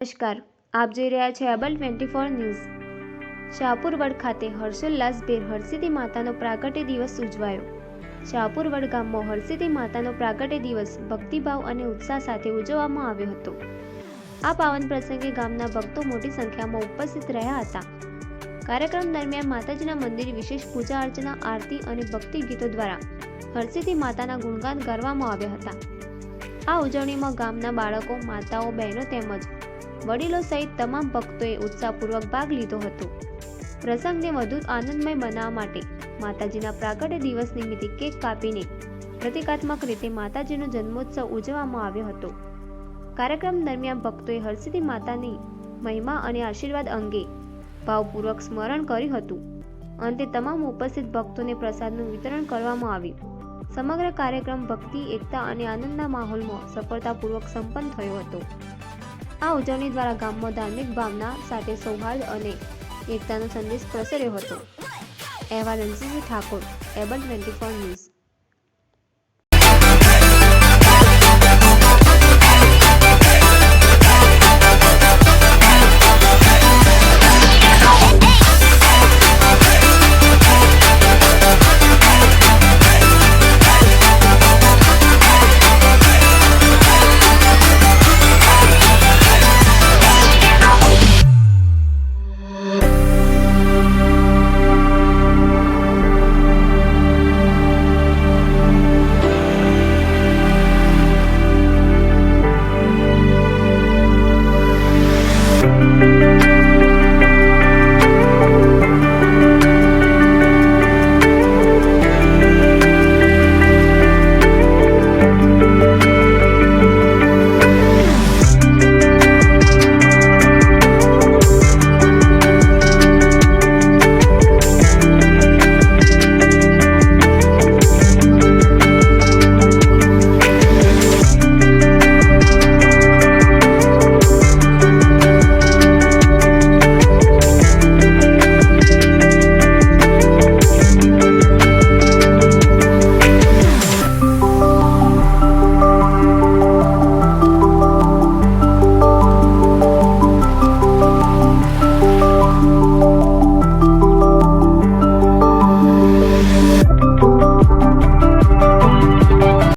નમસ્કાર, આપ જોઈ રહ્યા છો એબલ 24 ન્યૂઝ। શાહપુરવડ ખાતે હર્ષોલ્લાસભેર હરસિદ્ધિ માતાનો પ્રાગટ્ય દિવસ ઉજવાયો। શાહપુરવડ ગામમાં હરસિદ્ધિ માતાનો પ્રાગટ્ય દિવસ ભક્તિભાવ અને ઉત્સાહ સાથે ઉજવવામાં આવ્યો હતો। આ પાવન પ્રસંગે ગામના ભક્તો મોટી સંખ્યામાં ઉપસ્થિત રહ્યા હતા। કાર્યક્રમ દરમિયાન માતાજીના મંદિરે વિશેષ પૂજા અર્ચના, આરતી અને ભક્તિ ગીતો દ્વારા હરસિદ્ધિ માતાના ગુણગાન ગાવામાં આવ્યા હતા। આ ઉજવણીમાં ગામના બાળકો, માતાઓ, બહેનો તેમજ વડીલો સહિત તમામ ભક્તોએ ઉત્સાહપૂર્વક ભાગ લીધો હતો। પ્રસંગને વધુ આનંદમય બનાવવા માટે માતાજીના પ્રાગટ્ય દિવસ નિમિત્તે કેક કાપીને પ્રતિકાત્મક રીતે માતાજીનો જન્મોત્સવ ઉજવવામાં આવ્યો હતો। કાર્યક્રમ દરમિયાન ભક્તોએ હરસિદ્ધિ માતાની મહિમા અને આશીર્વાદ અંગે ભાવપૂર્વક સ્મરણ કર્યું હતું। અંતે તમામ ઉપસ્થિત ભક્તોને પ્રસાદનું વિતરણ કરવામાં આવ્યું। સમગ્ર કાર્યક્રમ ભક્તિ, એકતા અને આનંદના માહોલમાં સફળતાપૂર્વક સંપન્ન થયો હતો। આ ઉજવણી દ્વારા ગામમાં ધાર્મિક ભાવના સાથે સૌહાર્દ અને એકતાનો સંદેશ પ્રસર્યો હતો। અહેવાલ અંશજી ઠાકોર, એબલ 24 ન્યૂઝ।